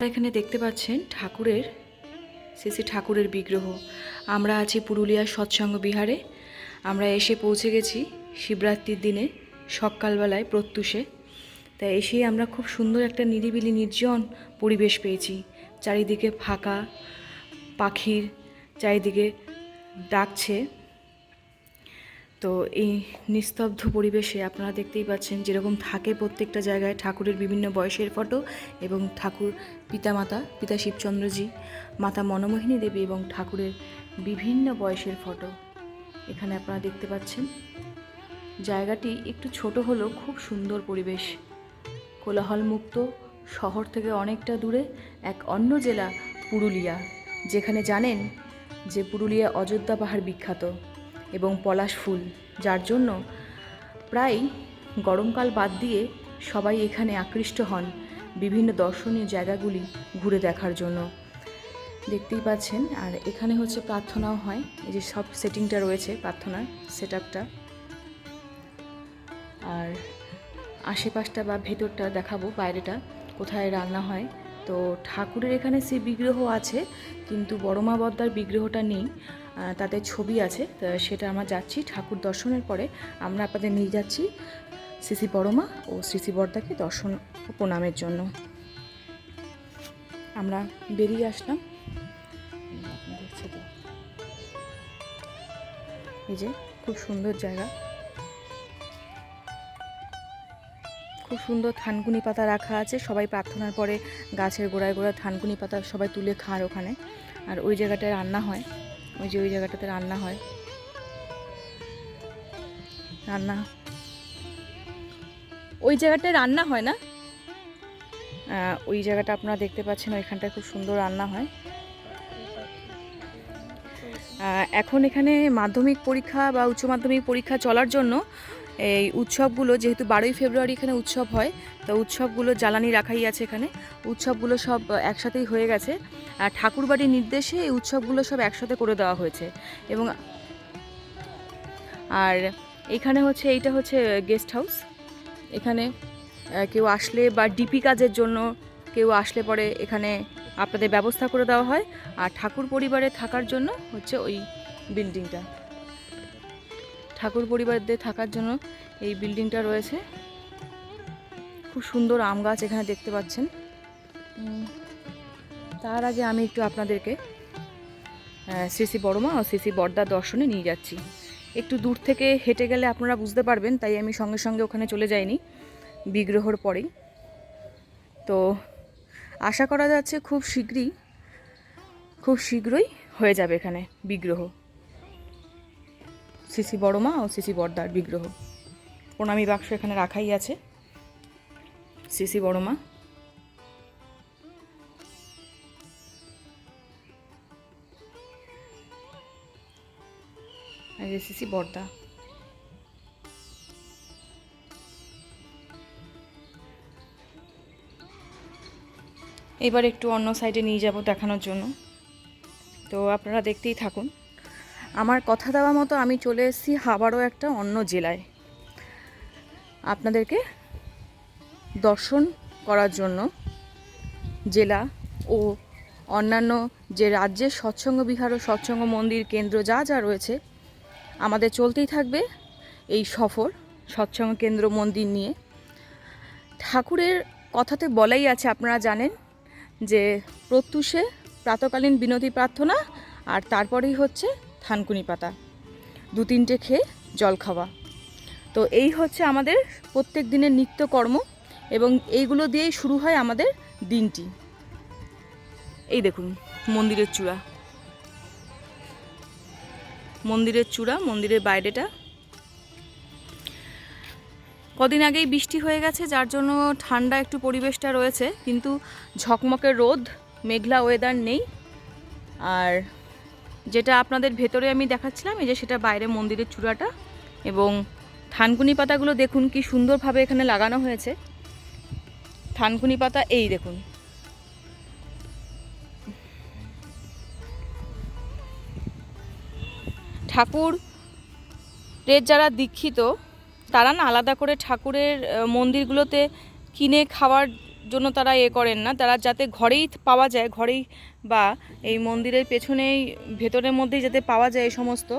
এখানে দেখতে পাচ্ছেন ঠাকুরের শ্রী ঠাকুরের বিগ্রহ। আমরা আছি পুরুলিয়ার সৎসঙ্গ বিহারে। আমরা এসে পৌঁছে গেছি শিবরাত্রির দিনে সকালবেলায় প্রত্যুষে। তাই এসেই আমরা খুব সুন্দর একটা নিরিবিলি নির্জন পরিবেশ পেয়েছি। চারিদিকে ফাঁকা, পাখির চারিদিকে ডাকছে। তো এই নিস্তব্ধ পরিবেশে আপনারা দেখতেই পাচ্ছেন যেরকম থাকে প্রত্যেকটা জায়গায় ঠাকুরের বিভিন্ন বয়সের ফটো এবং ঠাকুর পিতামাতা, পিতা শিবচন্দ্রজি, মাতা মনমোহিনী দেবী এবং ঠাকুরের বিভিন্ন বয়সের ফটো এখানে আপনারা দেখতে পাচ্ছেন। জায়গাটি একটু ছোট হলেও খুব সুন্দর পরিবেশ। কোলাহলমুক্ত, শহর থেকে অনেকটা দূরে এক অন্য জেলা পুরুলিয়া, যেখানে জানেন যে পুরুলিয়া অযোধ্যা পাহাড় বিখ্যাত এবং পলাশ ফুল, যার জন্য প্রায় গরমকাল বাদ দিয়ে সবাই এখানে আকৃষ্ট হন বিভিন্ন দর্শনীয় জায়গাগুলি ঘুরে দেখার জন্য। দেখতেই পাচ্ছেন। আর এখানে হচ্ছে প্রার্থনাও হয়, এই যে সব সেটিংটা রয়েছে প্রার্থনার সেটআপটা। আর আশেপাশটা বা ভেতরটা দেখাবো, বাইরেটা কোথায় রান্না হয়। তো ঠাকুরের এখানে সেই বিগ্রহ আছে, কিন্তু বড়মা বদ্দার বিগ্রহটা নেই, তাদের ছবি আছে। তো সেটা আমরা যাচ্ছি ঠাকুর দর্শনের পরে আমরা আপনাদের নিয়ে যাচ্ছি শ্রী শ্রী বড়মা ও শ্রী শ্রী বর্দাকে দর্শন ও প্রণামের জন্য। আমরা বেরিয়ে আসলাম। দেখছে তো, এই যে খুব সুন্দর জায়গা, খুব সুন্দর থানকুনি পাতা রাখা আছে। সবাই প্রার্থনার পরে গাছের গোড়ায় গোড়ায় থানকুনি পাতা সবাই তুলে খায় ওখানে। আর ওই জায়গাটায় রান্না হয়, ওই যে ওই জায়গাটাতে রান্না হয়, ওই জায়গাটায় রান্না হয় না, ওই জায়গাটা আপনারা দেখতে পাচ্ছেন, ওইখানটায় খুব সুন্দর রান্না হয়। এখন এখানে মাধ্যমিক পরীক্ষা বা উচ্চ মাধ্যমিক পরীক্ষা চলার জন্য এই উৎসবগুলো, যেহেতু 12ই ফেব্রুয়ারি এখানে উৎসব হয়, তো উৎসবগুলো জ্বালানি রাখাই আছে এখানে। উৎসবগুলো সব একসাথেই হয়ে গেছে, আর ঠাকুরবাড়ির নির্দেশে এই উৎসবগুলো সব একসাথে করে দেওয়া হয়েছে। এবং আর এখানে হচ্ছে, এইটা হচ্ছে গেস্ট হাউস। এখানে কেউ আসলে বা ডিপি কাজের জন্য কেউ আসলে পরে এখানে আপনাদের ব্যবস্থা করে দেওয়া হয়। আর ঠাকুর পরিবারে থাকার জন্য হচ্ছে ওই বিল্ডিংটা, ঠাকুর পরিবারদের থাকার জন্য এই বিল্ডিংটা রয়েছে। খুব সুন্দর আম গাছ এখানে দেখতে পাচ্ছেন। তার আগে আমি একটু আপনাদেরকে শ্রী শ্রী বড়মা ও শ্রী শ্রী বর্দার দর্শনে নিয়ে যাচ্ছি। একটু দূর থেকে হেঁটে গেলে আপনারা বুঝতে পারবেন, তাই আমি সঙ্গে সঙ্গে ওখানে চলে যাইনি বিগ্রহর পরেই। তো আশা করা যাচ্ছে খুব শীঘ্রই হয়ে যাবে এখানে বিগ্রহ, শ্রী শ্রী বড়মা ও শ্রী শ্রী বর্দার বিগ্রহ। প্রণামী বাক্স এখানে রাখাই আছে। শ্রী শ্রী বড়মা, আর শ্রী শ্রী বর্দা। এবার একটু অন্য সাইডে নিয়ে যাব দেখানোর জন্য, তো আপনারা দেখতেই থাকুন। আমার কথা দেওয়া মতো আমি চলে এসেছি আবারও একটা অন্য জেলায় আপনাদেরকে দর্শন করার জন্য। জেলা ও অন্যান্য যে রাজ্যের সৎসঙ্গ বিহার ও সৎসঙ্গ মন্দির কেন্দ্র যা যা রয়েছে, আমাদের চলতেই থাকবে এই সফর সৎসঙ্গ কেন্দ্র মন্দির নিয়ে। ঠাকুরের কথাতে বলাই আছে, আপনারা জানেন যে প্রত্যুষে প্রাতকালীন বিনতি প্রার্থনা, আর তারপরেই হচ্ছে থানকুনি পাতা, 2-3টে খেয়ে জল খাওয়া। তো এই হচ্ছে আমাদের প্রত্যেক দিনের নিত্যকর্ম, এবং এইগুলো দিয়েই শুরু হয় আমাদের দিনটি। এই দেখুন মন্দিরের চূড়া, মন্দিরের বাইরেটা। কদিন আগেই বৃষ্টি হয়ে গেছে, যার জন্য ঠান্ডা একটু পরিবেশটা রয়েছে, কিন্তু ঝকমকে রোদ, মেঘলা ওয়েদার নেই। আর যেটা আপনাদের ভেতরে আমি দেখাচ্ছিলাম, এই যে সেটা বাইরে মন্দিরের চূড়াটা। এবং থানকুনি পাতাগুলো দেখুন কি সুন্দরভাবে এখানে লাগানো হয়েছে। থানকুনি পাতা এই দেখুন, ঠাকুরের যারা দীক্ষিত তারা না আলাদা করে ঠাকুরের মন্দিরগুলোতে কিনে খাওয়ার জন্য তারা করেন না, তারা যাতে ঘরেই পাওয়া যায়, ঘরেই বা এই মন্দিরের পেছনেই ভেতরের মধ্যেই যাতে পাওয়া যায় এই সমস্ত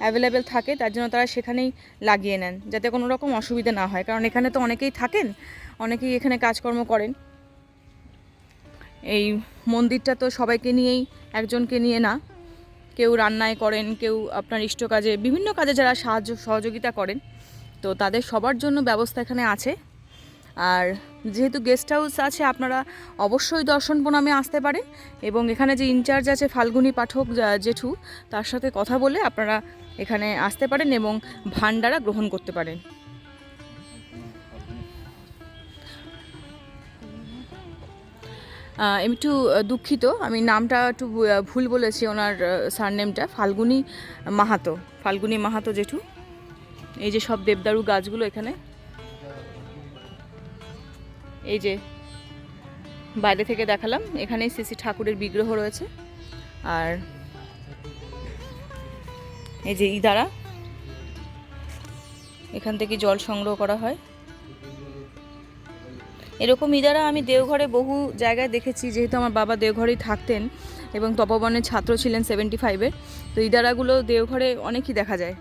অ্যাভেলেবেল থাকে, তার জন্য তারা সেখানেই লাগিয়ে নেন, যাতে কোনো রকম অসুবিধা না হয়। কারণ এখানে তো অনেকেই থাকেন, অনেকেই এখানে কাজকর্ম করেন। এই মন্দিরটা তো সবাইকে নিয়েই, একজনকে নিয়ে না, কেউ রান্নায় করেন, কেউ আপনার ইষ্ট কাজে, বিভিন্ন কাজে যারা সহযোগিতা করেন, তো তাদের সবার জন্য ব্যবস্থা এখানে আছে। আর যেহেতু গেস্ট হাউস আছে, আপনারা অবশ্যই দর্শন প্রণামে আসতে পারেন এবং এখানে যে ইনচার্জ আছে ফাল্গুনী পাঠক জেঠু, তার সাথে কথা বলে আপনারা এখানে আসতে পারেন এবং ভান্ডারা গ্রহণ করতে পারেন। একটু দুঃখিত, আমি নামটা একটু ভুল বলেছি, ওনার সারনেমটা ফাল্গুনী মাহাতো, ফাল্গুনী মাহাতো জেঠু। এই যে সব দেবদারু গাছগুলো এখানে, এই যে বাইরে থেকে দেখালাম, এখানেই শ্রী ঠাকুরের বিগ্রহ রয়েছে। আর এই যে ইদারা, এখান থেকে জল সংগ্রহ করা হয়। এরকম ইদারা আমি দেওঘরে বহু জায়গায় দেখেছি, যেহেতু আমার বাবা দেওঘরেই থাকতেন এবং তপবনের ছাত্র ছিলেন 75-এর, তো ইদারাগুলো দেওঘরে অনেকই দেখা যায়।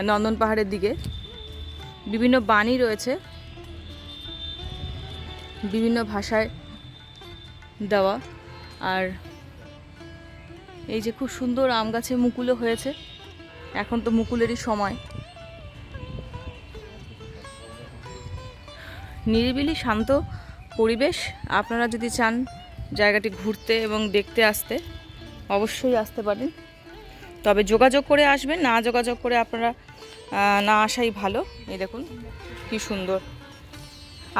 নন্দন পাহাড়ের দিকে বিভিন্ন বাণী রয়েছে, বিভিন্ন ভাষায় দেওয়া। আর এই যে খুব সুন্দর আম গাছে মুকুলও হয়েছে, এখন তো মুকুলেরই সময়। নিরিবিলি শান্ত পরিবেশ, আপনারা যদি চান জায়গাটি ঘুরতে এবং দেখতে আসতে, অবশ্যই আসতে পারেন। তবে যোগাযোগ করে আসবেন, না যোগাযোগ করে আপনারা না আসাই ভালো। এই দেখুন কি সুন্দর।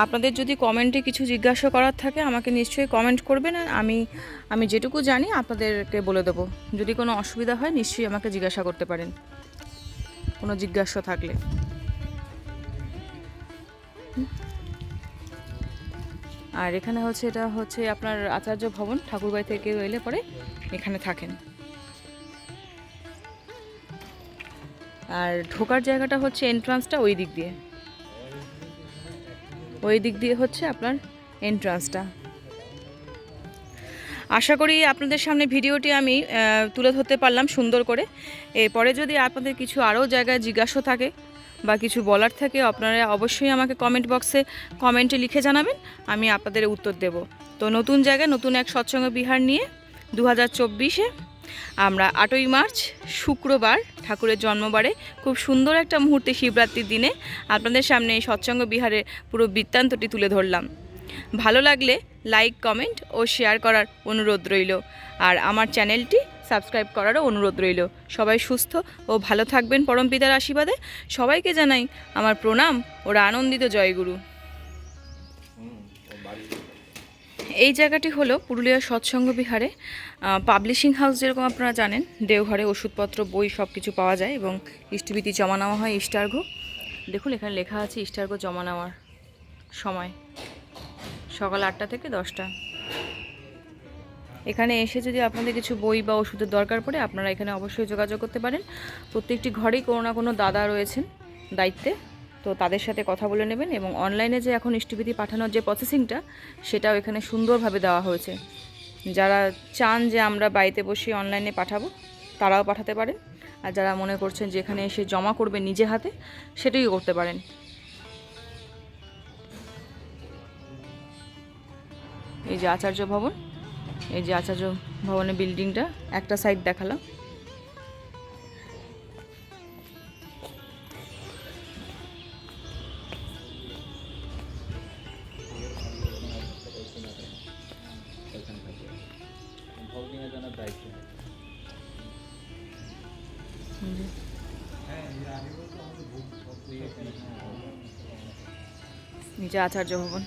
আপনাদের যদি কমেন্টে কিছু জিজ্ঞাসা করার থাকে আমাকে নিশ্চয়ই কমেন্ট করবেন, আর আমি যেটুকু জানি আপনাদেরকে বলে দেবো। যদি কোনো অসুবিধা হয় নিশ্চয়ই আমাকে জিজ্ঞাসা করতে পারেন, কোনো জিজ্ঞাসা থাকলে। আর এখানে হচ্ছে, এটা হচ্ছে আপনার আচার্য ভবন, ঠাকুরবাড়ি থেকে এলে পরে এখানে থাকেন। আর ঢোকার জায়গাটা হচ্ছে এন্ট্রান্সটা ওই দিক দিয়ে, হচ্ছে আপনার এন্ট্রান্সটা। আশা করি আপনাদের সামনে ভিডিওটি আমি তুলে ধরতে পারলাম সুন্দর করে। এরপরে যদি আপনাদের কিছু আরও জায়গায় জিজ্ঞাসা থাকে বা কিছু বলার থাকে, আপনারা অবশ্যই আমাকে কমেন্ট বক্সে কমেন্টে লিখে জানাবেন, আমি আপনাদের উত্তর দেব। তো নতুন জায়গায় নতুন এক সৎসঙ্গ বিহার নিয়ে 2024-এ আমরা 8ই মার্চ শুক্রবার ঠাকুরের জন্মবারে খুব সুন্দর একটা মুহূর্তে শিবরাত্রির দিনে আপনাদের সামনে এই সৎসঙ্গ বিহারের পুরো বৃত্তান্তটি তুলে ধরলাম। ভালো লাগলে লাইক, কমেন্ট ও শেয়ার করার অনুরোধ রইল, আর আমার চ্যানেলটি সাবস্ক্রাইব করারও অনুরোধ রইল। সবাই সুস্থ ও ভালো থাকবেন পরমপিতার আশীর্বাদে। সবাইকে জানাই আমার প্রণাম ওরা আনন্দিত জয়গুরু। এই জায়গাটি হলো পুরুলিয়ার সৎসঙ্গ বিহারে পাবলিশিং হাউস। যেরকম আপনারা জানেন দেওঘরে ওষুধপত্র, বই সব কিছু পাওয়া যায় এবং ইষ্টবিতি জমা নেওয়া হয়, ইষ্টার্ঘ্য। দেখুন এখানে লেখা আছে ইষ্টার্ঘ্য জমা নেওয়ার সময় সকাল 8টা থেকে 10টা। এখানে এসে যদি আপনাদের কিছু বই বা ওষুধের দরকার পড়ে, আপনারা এখানে অবশ্যই যোগাযোগ করতে পারেন। প্রত্যেকটি ঘরেই কোনো না কোনো দাদা রয়েছেন দায়িত্বে, তো তাদের সাথে কথা বলে নেবেন। এবং অনলাইনে যে এখন ইষ্টবিতি পাঠানোর যে প্রসেসিংটা, সেটাও এখানে সুন্দরভাবে দেওয়া হয়েছে। যারা চান যে আমরা বাড়িতে বসে অনলাইনে পাঠাবো, তারাও পাঠাতে পারেন। আর যারা মনে করছেন যে এখানে এসে জমা করবে নিজে হাতে, সেটাই করতে পারেন। এই যে আচার্য ভবন, এই যে আচার্য ভবনের বিল্ডিংটা একটা সাইড দেখালাম। নিচে আচার্য ভবন।